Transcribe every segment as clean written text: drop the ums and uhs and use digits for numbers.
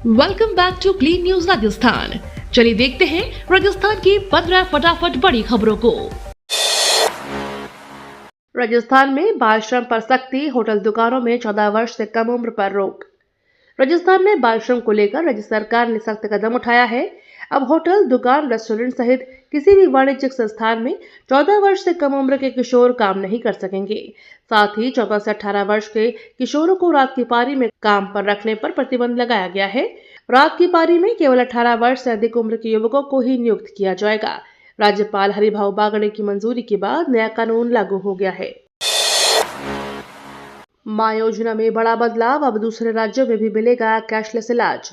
Welcome back to clean news Rajasthan. चलिए देखते हैं राजस्थान की 15 फटाफट बड़ी खबरों को। राजस्थान में बाल श्रम पर सख्ती, होटल दुकानों में 14 वर्ष से कम उम्र पर रोक। राजस्थान में बाल श्रम को लेकर राज्य सरकार ने सख्त कदम उठाया है। अब होटल, दुकान, रेस्टोरेंट सहित किसी भी वाणिज्यिक संस्थान में 14 वर्ष से कम उम्र के किशोर काम नहीं कर सकेंगे। साथ ही 14 से 18 वर्ष के किशोरों को रात की पारी में काम पर रखने पर प्रतिबंध लगाया गया है। रात की पारी में केवल 18 वर्ष से अधिक उम्र के युवकों को ही नियुक्त किया जाएगा। राज्यपाल हरिभाऊ बागड़े की मंजूरी के बाद नया कानून लागू हो गया है। मां योजना में बड़ा बदलाव, अब दूसरे राज्यों में भी मिलेगा कैशलेस इलाज।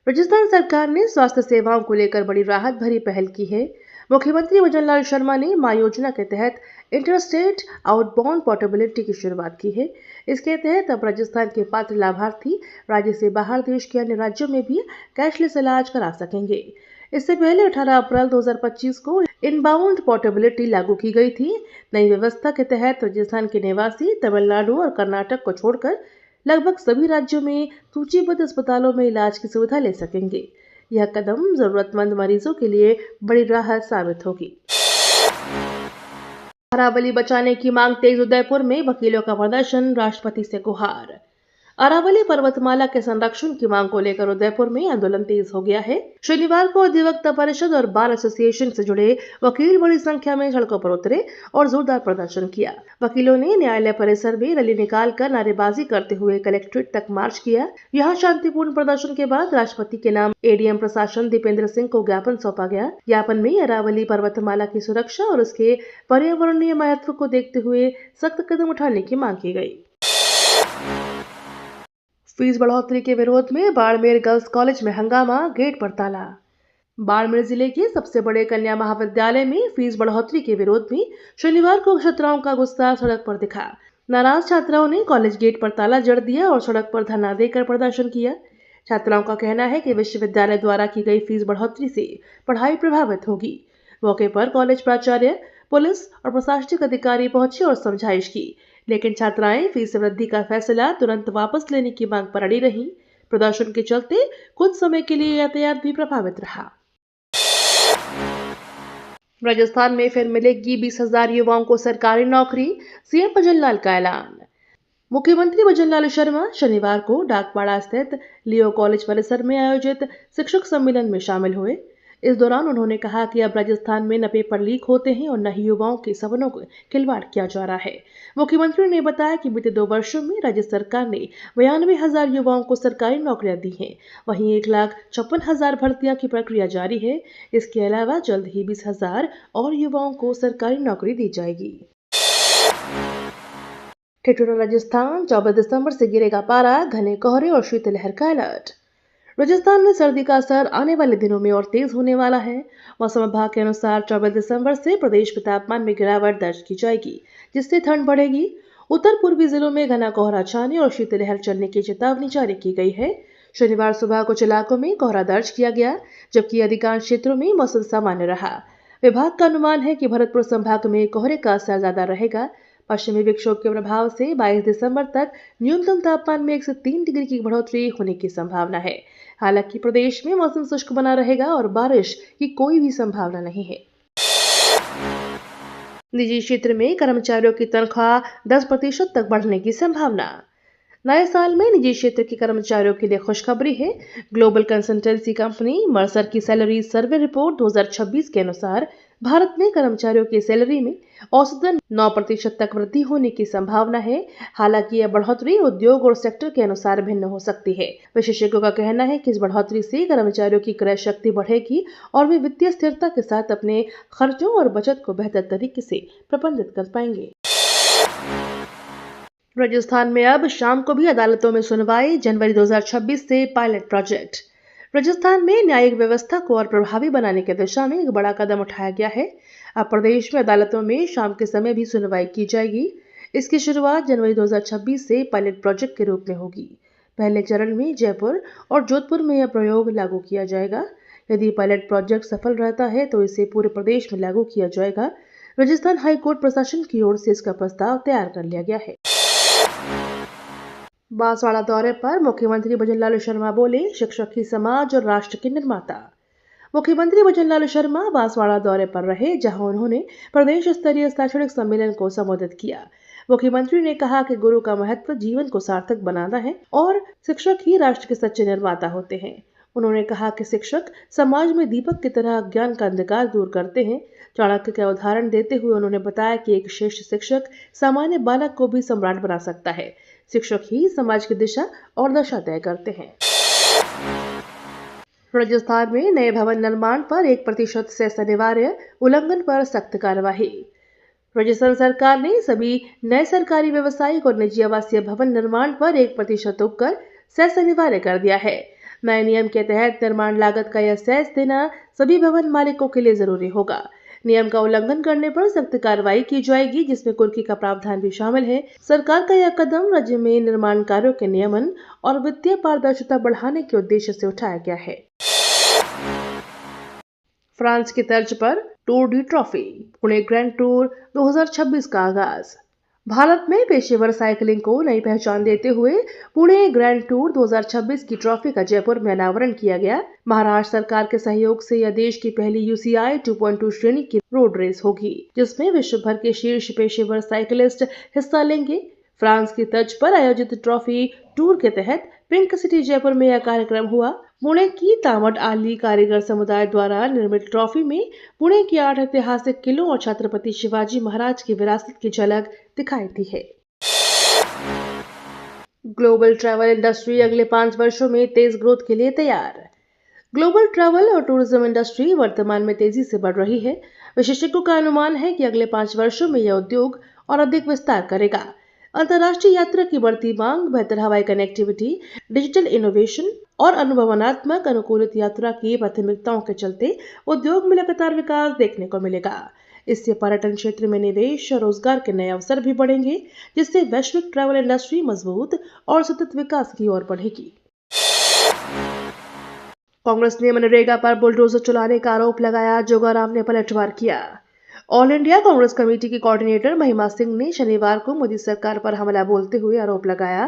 राजस्थान सरकार ने स्वास्थ्य सेवाओं को लेकर बड़ी राहत भरी पहल की है। मुख्यमंत्री भजन लाल शर्मा ने मां योजना के तहत इंटरस्टेट आउटबाउंड पोर्टेबिलिटी की शुरुआत की है। इसके तहत अब राजस्थान के पात्र लाभार्थी राज्य से बाहर देश के अन्य राज्यों में भी कैशलेस इलाज करा सकेंगे। इससे पहले 18 अप्रैल 2025 को इनबाउंड पोर्टेबिलिटी लागू की गई थी। नई व्यवस्था के तहत राजस्थान के निवासी तमिलनाडु और कर्नाटक को छोड़कर लगभग सभी राज्यों में सूचीबद्ध अस्पतालों में इलाज की सुविधा ले सकेंगे। यह कदम जरूरतमंद मरीजों के लिए बड़ी राहत साबित होगी। अरावली बचाने की मांग तेज, उदयपुर में वकीलों का प्रदर्शन, राष्ट्रपति से गुहार। अरावली पर्वतमाला के संरक्षण की मांग को लेकर उदयपुर में आंदोलन तेज हो गया है। शनिवार को अधिवक्ता परिषद और बार एसोसिएशन से जुड़े वकील बड़ी संख्या में सड़कों पर उतरे और जोरदार प्रदर्शन किया। वकीलों ने न्यायालय परिसर में रैली निकालकर नारेबाजी करते हुए कलेक्ट्रेट तक मार्च किया। यहां शांतिपूर्ण प्रदर्शन के बाद राष्ट्रपति के नाम एडीएम प्रशासन दीपेंद्र सिंह को ज्ञापन सौंपा गया। ज्ञापन में अरावली पर्वतमाला की सुरक्षा और उसके पर्यावरणीय महत्व को देखते हुए सख्त कदम उठाने की मांग की गई। फीस बढ़ोतरी के विरोध में बाड़मेर गर्ल्स कॉलेज में हंगामा, गेट पर ताला। बाड़मेर जिले के सबसे बड़े कन्या महाविद्यालय में फीस बढ़ोतरी के विरोध में शनिवार को छात्राओं का गुस्सा सड़क पर दिखा। नाराज छात्राओं ने कॉलेज गेट पर ताला जड़ दिया और सड़क पर धरना देकर प्रदर्शन किया। छात्राओं का कहना है कि विश्वविद्यालय द्वारा की गई फीस बढ़ोतरी से पढ़ाई प्रभावित होगी। मौके पर कॉलेज प्राचार्य, पुलिस और प्रशासनिक अधिकारी पहुंचे और समझाइश की, लेकिन छात्राएं फीस वृद्धि का फैसला तुरंत वापस लेने की मांग पर अड़ी रहीं। प्रदर्शन के चलते कुछ समय के लिए यातायात भी प्रभावित रहा। राजस्थान में फिर मिलेगी 20,000 युवाओं को सरकारी नौकरी, सीएम भजन लाल का ऐलान। मुख्यमंत्री भजन लाल शर्मा शनिवार को डाकवाड़ा स्थित लियो कॉलेज परिसर में आयोजित शिक्षक सम्मेलन में शामिल हुए। इस दौरान उन्होंने कहा कि अब राजस्थान में न पेपर लीक होते हैं और न ही युवाओं के सपनों को खिलवाड़ किया जा रहा है। मुख्यमंत्री ने बताया कि बीते 2 वर्षों में राज्य सरकार ने 92,000 युवाओं को सरकारी नौकरियां दी हैं। वहीं 1,56,000 भर्तियां की प्रक्रिया जारी है। इसके अलावा जल्द ही 20,000 और युवाओं को सरकारी नौकरी दी जाएगी। ठिठुरा राजस्थान, 24 दिसंबर से गिरेगा पारा, घने कोहरे और शीतलहर का अलर्ट। राजस्थान में सर्दी का असर आने वाले दिनों में और तेज होने वाला है। मौसम विभाग के अनुसार 24 दिसंबर से प्रदेश में तापमान में गिरावट दर्ज की जाएगी, जिससे ठंड बढ़ेगी। उत्तर पूर्वी जिलों में घना कोहरा छाने और शीतलहर चलने की चेतावनी जारी की गई है। शनिवार सुबह कुछ इलाकों में कोहरा दर्ज किया गया, जबकि अधिकांश क्षेत्रों में मौसम सामान्य रहा। विभाग का अनुमान है कि भरतपुर संभाग में कोहरे का असर ज्यादा रहेगा। पश्चिमी विक्षोभ के प्रभाव से 22 दिसंबर तक न्यूनतम तापमान में 1 से 3 डिग्री की बढ़ोतरी होने की संभावना है। हालांकि प्रदेश में मौसम शुष्क बना रहेगा और बारिश की कोई भी संभावना नहीं है। निजी क्षेत्र में कर्मचारियों की तनख्वाह 10% तक बढ़ने की संभावना। नए साल में निजी क्षेत्र के कर्मचारियों के लिए खुशखबरी है। ग्लोबल कंसल्टेंसी कंपनी मर्सर की सैलरी सर्वे रिपोर्ट 2026 के अनुसार भारत में कर्मचारियों की सैलरी में औसतन 9% तक वृद्धि होने की संभावना है। हालांकि यह बढ़ोतरी उद्योग और सेक्टर के अनुसार भिन्न हो सकती है। विशेषज्ञों का कहना है कि इस बढ़ोतरी से कर्मचारियों की क्रय शक्ति बढ़ेगी और वे वित्तीय स्थिरता के साथ अपने खर्चों और बचत को बेहतर तरीके से प्रबंधित कर पाएंगे। राजस्थान में अब शाम को भी अदालतों में सुनवाई, जनवरी 2026 से पायलट प्रोजेक्ट। राजस्थान में न्यायिक व्यवस्था को और प्रभावी बनाने की दिशा में एक बड़ा कदम उठाया गया है। अब प्रदेश में अदालतों में शाम के समय भी सुनवाई की जाएगी। इसकी शुरुआत जनवरी 2026 से पायलट प्रोजेक्ट के रूप में होगी। पहले चरण में जयपुर और जोधपुर में यह प्रयोग लागू किया जाएगा। यदि पायलट प्रोजेक्ट सफल रहता है तो इसे पूरे प्रदेश में लागू किया जाएगा। राजस्थान हाईकोर्ट प्रशासन की ओर से इसका प्रस्ताव तैयार कर लिया गया है। बांसवाड़ा दौरे पर मुख्यमंत्री भजनलाल शर्मा बोले, शिक्षक ही समाज और राष्ट्र के निर्माता। मुख्यमंत्री भजनलाल शर्मा बांसवाड़ा दौरे पर रहे, जहां उन्होंने प्रदेश स्तरीय शैक्षणिक सम्मेलन को संबोधित किया। मुख्यमंत्री ने कहा कि गुरु का महत्व जीवन को सार्थक बनाना है और शिक्षक ही राष्ट्र के सच्चे निर्माता होते हैं। उन्होंने कहा कि शिक्षक समाज में दीपक की तरह ज्ञान का अंधकार दूर करते हैं। चाणक्य का उदाहरण देते हुए उन्होंने बताया कि एक श्रेष्ठ शिक्षक सामान्य बालक को भी सम्राट बना सकता है। शिक्षक ही समाज की दिशा और दशा तय करते हैं। राजस्थान में नए भवन निर्माण पर 1% सेस अनिवार्य, उल्लंघन पर सख्त कार्रवाई। राजस्थान सरकार ने सभी नए सरकारी व्यवसायिक और निजी आवासीय भवन निर्माण पर 1% उपकर सेस अनिवार्य कर दिया है। नए नियम के तहत निर्माण लागत का यह सेस देना सभी भवन मालिकों के लिए जरूरी होगा। नियम का उल्लंघन करने पर सख्त कार्रवाई की जाएगी, जिसमें कुर्की का प्रावधान भी शामिल है। सरकार का यह कदम राज्य में निर्माण कार्यों के नियमन और वित्तीय पारदर्शिता बढ़ाने के उद्देश्य से उठाया गया है। फ्रांस की तर्ज पर Tour de trophy, Pune grand tour 2026 का आगाज। भारत में पेशेवर साइकिलिंग को नई पहचान देते हुए पुणे ग्रैंड टूर 2026 की ट्रॉफी का जयपुर में अनावरण किया गया। महाराष्ट्र सरकार के सहयोग से यह देश की पहली UCI 2.2 श्रेणी की रोड रेस होगी, जिसमें विश्व भर के शीर्ष पेशेवर साइकिलिस्ट हिस्सा लेंगे। फ्रांस की तर्ज पर आयोजित ट्रॉफी टूर के तहत पिंक सिटी जयपुर में यह कार्यक्रम हुआ। पुणे की तामट आली कारीगर समुदाय द्वारा निर्मित ट्रॉफी में पुणे की 8 ऐतिहासिक किलों और छत्रपति शिवाजी महाराज की विरासत की झलक दिखाई दी है। ग्लोबल ट्रैवल इंडस्ट्री अगले 5 वर्षों में तेज ग्रोथ के लिए तैयार। ग्लोबल ट्रैवल और टूरिज्म इंडस्ट्री वर्तमान में तेजी से बढ़ रही है। विशेषज्ञों का अनुमान है कि अगले 5 वर्षों में यह उद्योग और अधिक विस्तार करेगा। अंतर्राष्ट्रीय यात्रा की बढ़ती मांग, बेहतर हवाई कनेक्टिविटी, डिजिटल इनोवेशन और अनुभवनात्मक अनुकूलित यात्रा की प्राथमिकताओं के चलते उद्योग में लगातार विकास देखने को मिलेगा। इससे पर्यटन क्षेत्र में निवेश और रोजगार के नए अवसर भी बढ़ेंगे, जिससे वैश्विक ट्रैवल इंडस्ट्री मजबूत और सतत विकास की ओर बढ़ेगी। कांग्रेस ने मनरेगा पर बुलडोजर चलाने का आरोप लगाया, जोगाराम ने पलटवार किया। ऑल इंडिया कांग्रेस कमेटी की कोऑर्डिनेटर महिमा सिंह ने शनिवार को मोदी सरकार पर हमला बोलते हुए आरोप लगाया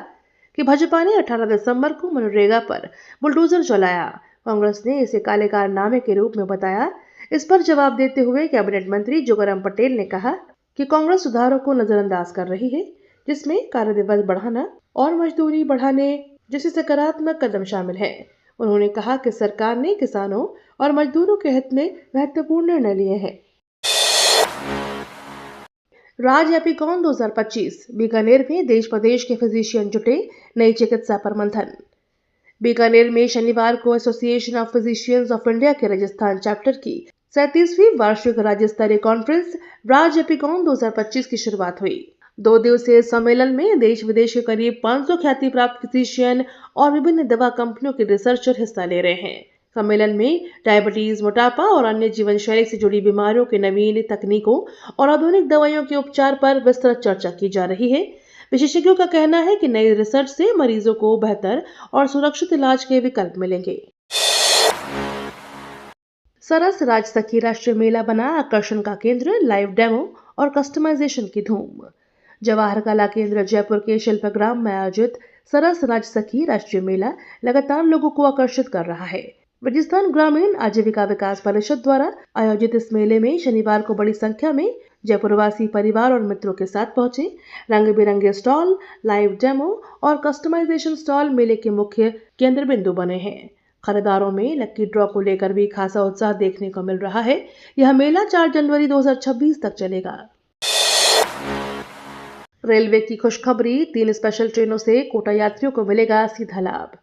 कि भाजपा ने 18 दिसंबर को मनरेगा पर बुलडोजर चलाया। कांग्रेस ने इसे काले कारनामे के रूप में बताया। इस पर जवाब देते हुए कैबिनेट मंत्री जोगाराम पटेल ने कहा कि कांग्रेस सुधारों को नजरअंदाज कर रही है, जिसमें कार्य दिवस बढ़ाना और मजदूरी बढ़ाने जैसे सकारात्मक कदम शामिल है। उन्होंने कहा कि सरकार ने किसानों और मजदूरों के हित में महत्वपूर्ण निर्णय लिए हैं। राज एपिकॉन 2025, बीकानेर में देश प्रदेश के फिजिशियन जुटे, नई चिकित्सा पर मंथन। बीकानेर में शनिवार को association of physicians of India के राजस्थान चैप्टर की 37वीं वार्षिक राज्य स्तरीय कॉन्फ्रेंस राज एपिकॉन 2025 की शुरुआत हुई। 2 दिवसीय सम्मेलन में देश विदेश के करीब 500 ख्याति प्राप्त फिजिशियन और विभिन्न दवा कंपनियों के रिसर्चर हिस्सा ले रहे हैं। सम्मेलन में डायबिटीज, मोटापा और अन्य जीवन शैली से जुड़ी बीमारियों के नवीन तकनीकों और आधुनिक दवाइयों के उपचार पर विस्तृत चर्चा की जा रही है। विशेषज्ञों का कहना है कि नई रिसर्च से मरीजों को बेहतर और सुरक्षित इलाज के विकल्प मिलेंगे। सरस राज सखी राष्ट्रीय मेला बना आकर्षण का केंद्र, लाइव डेमो और कस्टमाइजेशन की धूम। जवाहर कला केंद्र जयपुर के शिल्पग्राम में आयोजित सरस राज सखी राष्ट्रीय मेला लगातार लोगों को आकर्षित कर रहा है। राजस्थान ग्रामीण आजीविका विकास परिषद द्वारा आयोजित इस मेले में शनिवार को बड़ी संख्या में जयपुरवासी परिवार और मित्रों के साथ पहुंचे। रंग बिरंगे स्टॉल, लाइव डेमो और कस्टमाइजेशन स्टॉल मेले के मुख्य केंद्र बिंदु बने हैं। खरीदारों में लक्की ड्रॉ को लेकर भी खासा उत्साह देखने को मिल रहा है। यह मेला 4 जनवरी 2026 तक चलेगा। रेलवे की खुशखबरी, 3 स्पेशल ट्रेनों से कोटा यात्रियों को मिलेगा सीधा लाभ।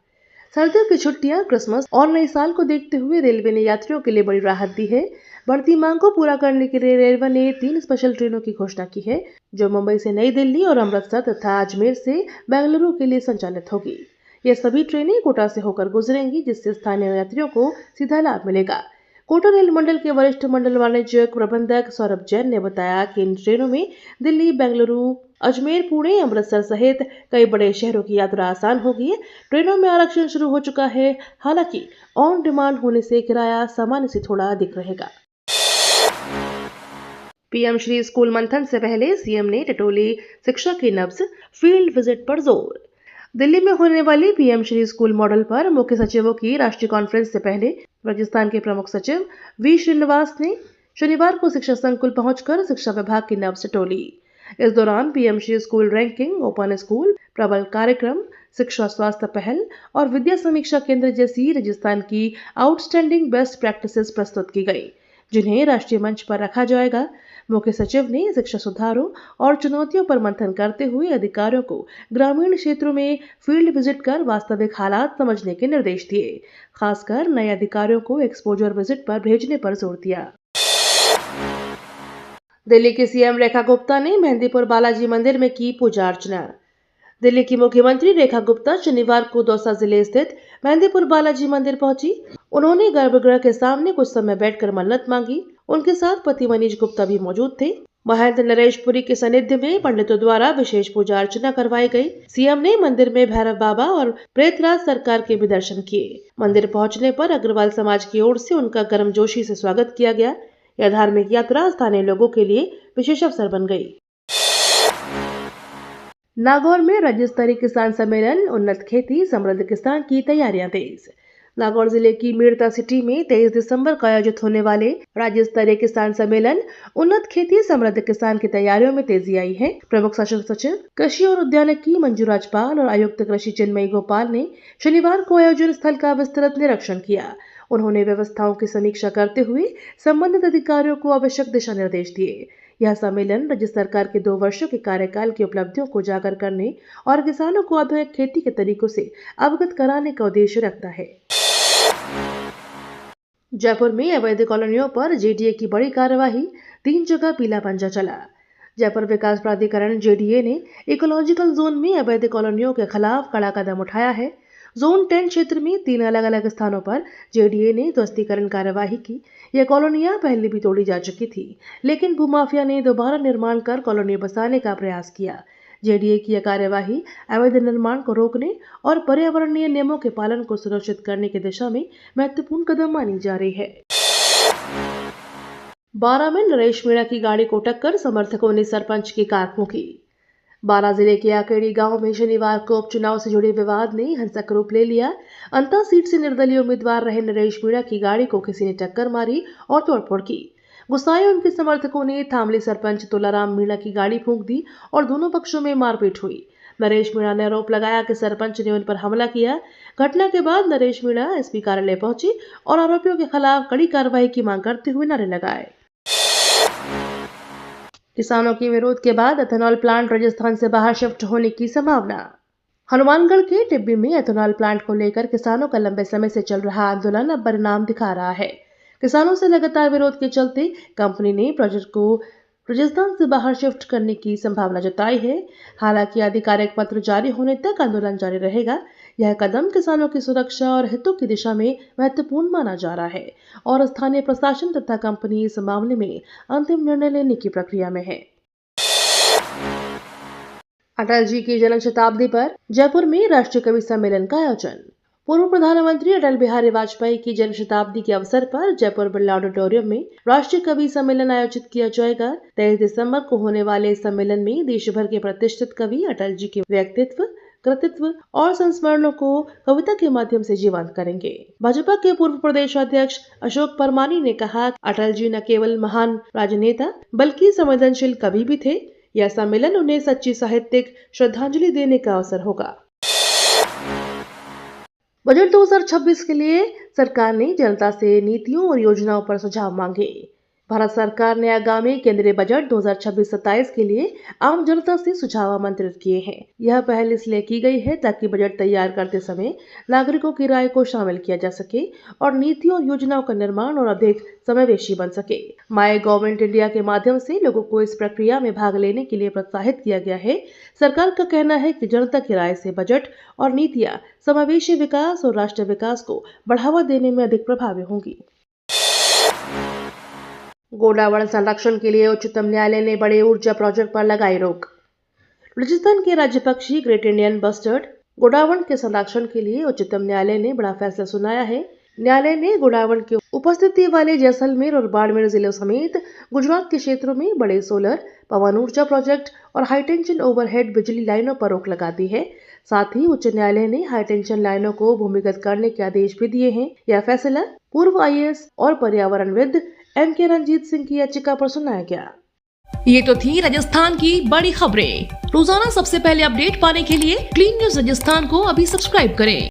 सर्दियों की छुट्टियां, क्रिसमस और नए साल को देखते हुए रेलवे ने यात्रियों के लिए बड़ी राहत दी है। बढ़ती मांग को पूरा करने के लिए रेलवे ने 3 स्पेशल ट्रेनों की घोषणा की है, जो मुंबई से नई दिल्ली और अमृतसर तथा अजमेर से बेंगलुरु के लिए संचालित होगी। ये सभी ट्रेनें कोटा से होकर गुजरेंगी, जिससे स्थानीय यात्रियों को सीधा लाभ मिलेगा। कोटा रेल मंडल के वरिष्ठ मंडल वाणिज्यिक प्रबंधक सौरभ जैन ने बताया कि इन ट्रेनों में दिल्ली, बेंगलुरु, अजमेर, पुणे, अमृतसर सहित कई बड़े शहरों की यात्रा आसान होगी। ट्रेनों में आरक्षण शुरू हो चुका है, हालांकि ऑन डिमांड होने से किराया सामान्य से थोड़ा अधिक रहेगा। पीएम श्री स्कूल मंथन से पहले सीएम ने टटोली शिक्षा की नब्ज, फील्ड विजिट पर जोर। दिल्ली में होने वाली पीएम श्री स्कूल मॉडल पर मुख्य सचिवों की राष्ट्रीय कॉन्फ्रेंस से पहले राजस्थान के प्रमुख सचिव वी श्रीनिवास ने शनिवार को शिक्षा संकुल पहुंचकर शिक्षा विभाग की नब्ज टोली। इस दौरान PM Shri school ranking, open school, प्रबल कार्यक्रम, शिक्षा स्वास्थ्य पहल और विद्या समीक्षा केंद्र जैसी राजस्थान की आउटस्टैंडिंग बेस्ट प्रैक्टिसेस प्रस्तुत की गई, जिन्हें राष्ट्रीय मंच पर रखा जाएगा। मुख्य सचिव ने शिक्षा सुधारों और चुनौतियों पर मंथन करते हुए अधिकारियों को ग्रामीण क्षेत्रों में फील्ड विजिट कर वास्तविक हालात समझने के निर्देश दिए। खासकर नए अधिकारियों को एक्सपोजर विजिट पर भेजने पर जोर दिया। दिल्ली की सीएम रेखा गुप्ता ने मेहंदीपुर बालाजी मंदिर में की पूजा अर्चना। दिल्ली की मुख्यमंत्री रेखा गुप्ता शनिवार को दौसा जिले स्थित मेहंदीपुर बालाजी मंदिर पहुंची। उन्होंने गर्भगृह के सामने कुछ समय बैठकर मन्नत मांगी। उनके साथ पति मनीष गुप्ता भी मौजूद थे। महंत नरेशपुरी के सानिध्य में पंडितों द्वारा विशेष पूजा अर्चना करवाई गई। सीएम ने मंदिर में भैरव बाबा और प्रेतराज सरकार के भी दर्शन किए। मंदिर पहुंचने पर अग्रवाल समाज की ओर से उनका गर्मजोशी से स्वागत किया गया। यह धार्मिक यात्रा स्थानीय लोगों के लिए विशेष अवसर बन गई। नागौर में राज्य स्तरीय किसान सम्मेलन उन्नत खेती समृद्ध किसान की तैयारियां तेज। नागौर जिले की मीरता सिटी में 23 दिसंबर को आयोजित होने वाले राज्य स्तरीय किसान सम्मेलन उन्नत खेती समृद्ध किसान की तैयारियों में तेजी आई है। प्रमुख शासन सचिव कृषि और उद्यानिकी मंजू राजपाल और आयुक्त कृषि चिन्मयी गोपाल ने शनिवार को आयोजन स्थल का विस्तृत निरीक्षण किया। उन्होंने व्यवस्थाओं की समीक्षा करते हुए संबंधित अधिकारियों को आवश्यक दिशा निर्देश दिए। यह सम्मेलन राज्य सरकार के 2 वर्षों के कार्यकाल की उपलब्धियों को उजागर करने और किसानों को आधुनिक खेती के तरीकों से अवगत कराने का उद्देश्य रखता है। जयपुर में अवैध कॉलोनियों पर जेडीए की बड़ी कार्यवाही, 3 जगह पीला पंजा चला। जयपुर विकास प्राधिकरण जेडीए ने इकोलॉजिकल जोन में अवैध कॉलोनियों के खिलाफ कड़ा कदम उठाया है। जोन 10 क्षेत्र में 3 अलग अलग स्थानों पर जेडीए ने ध्वस्तीकरण कार्यवाही की। यह कॉलोनियां पहले भी तोड़ी जा चुकी थी, लेकिन भूमाफिया ने दोबारा निर्माण कर कॉलोनी बसाने का प्रयास किया। जेडीए की यह कार्यवाही अवैध निर्माण को रोकने और पर्यावरणीय नियमों के पालन को सुनिश्चित करने की दिशा में महत्वपूर्ण कदम मानी जा रही है। बारां में नरेश मीणा की गाड़ी को टक्कर, समर्थकों ने सरपंच की कार फूंकी। बारां जिले के आकेड़ी गांव में शनिवार को उपचुनाव से जुड़े विवाद ने हिंसक रूप ले लिया। अंता सीट से निर्दलीय उम्मीदवार रहे नरेश मीणा की गाड़ी को किसी ने टक्कर मारी और तोड़फोड़ की। गुस्साए उनके समर्थकों ने थामली सरपंच तुलाराम मीणा की गाड़ी फूंक दी और दोनों पक्षों में मारपीट हुई। नरेश मीणा ने आरोप लगाया कि सरपंच ने उन पर हमला किया। घटना के बाद नरेश मीणा एसपी कार्यालय पहुंचे और आरोपियों के खिलाफ कड़ी कार्रवाई की मांग करते हुए नारे लगाए। किसानों के विरोध के बाद एथेनॉल प्लांट राजस्थान से बाहर शिफ्ट होने की संभावना। हनुमानगढ़ के टिब्बी में एथेनॉल प्लांट को लेकर किसानों का लंबे समय से चल रहा आंदोलन अब परिणाम दिखा रहा है। किसानों से लगातार विरोध के चलते कंपनी ने प्रोजेक्ट को राजस्थान से बाहर शिफ्ट करने की संभावना जताई है। हालांकि आधिकारिक पत्र जारी होने तक आंदोलन जारी रहेगा। यह कदम किसानों की सुरक्षा और हितों की दिशा में महत्वपूर्ण माना जा रहा है और स्थानीय प्रशासन तथा कंपनी इस मामले में अंतिम निर्णय लेने की प्रक्रिया में है। अटल जी की जन्म शताब्दी पर जयपुर में राष्ट्रीय कवि सम्मेलन का आयोजन। पूर्व प्रधानमंत्री अटल बिहारी वाजपेयी की जन्म शताब्दी के अवसर पर जयपुर बिरला ऑडिटोरियम में राष्ट्रीय कवि सम्मेलन आयोजित किया जाएगा। 23 दिसंबर को होने वाले इस सम्मेलन में देश भर के प्रतिष्ठित कवि अटल जी के व्यक्तित्व, कृतित्व और संस्मरणों को कविता के माध्यम से जीवंत करेंगे। भाजपा के पूर्व प्रदेश अध्यक्ष अशोक परमानी ने कहा, अटल जी न केवल महान राजनेता बल्कि संवेदनशील कवि भी थे। यह सम्मेलन उन्हें सच्ची साहित्यिक श्रद्धांजलि देने का अवसर होगा। बजट 2026 के लिए सरकार ने जनता से नीतियों और योजनाओं पर सुझाव मांगे। भारत सरकार ने आगामी केंद्रीय बजट 2026-27 के लिए आम जनता से सुझाव आमंत्रित किए हैं। यह पहल इसलिए की गई है ताकि बजट तैयार करते समय नागरिकों की राय को शामिल किया जा सके और नीतियों और योजनाओं का निर्माण और अधिक समावेशी बन सके। माय गवर्नमेंट इंडिया के माध्यम से लोगों को इस प्रक्रिया में भाग लेने के लिए प्रोत्साहित किया गया है। सरकार का कहना है कि जनता की राय से बजट और नीतियां समावेशी विकास और राष्ट्रीय विकास को बढ़ावा देने में अधिक प्रभावी होंगी। गोडावण संरक्षण के लिए उच्चतम न्यायालय ने बड़े ऊर्जा प्रोजेक्ट पर लगाई रोक। राजस्थान के राज्य पक्षी ग्रेट इंडियन बस्टर्ड गोडावण के संरक्षण के लिए उच्चतम न्यायालय ने बड़ा फैसला सुनाया है। न्यायालय ने गुड़ावण की उपस्थिति वाले जैसलमेर और बाड़मेर जिलों समेत गुजरात के क्षेत्रों में बड़े सोलर, पवन ऊर्जा प्रोजेक्ट और हाईटेंशन ओवरहेड बिजली लाइनों पर रोक लगा दी है। साथ ही उच्च न्यायालय ने हाईटेंशन लाइनों को भूमिगत करने के आदेश भी दिए हैं। यह फैसला पूर्व IAS और पर्यावरणविद MK रंजीत सिंह की याचिका पर सुनाया गया। ये तो थी राजस्थान की बड़ी खबरें। रोजाना सबसे पहले अपडेट पाने के लिए क्लीन न्यूज राजस्थान को अभी सब्सक्राइब करें।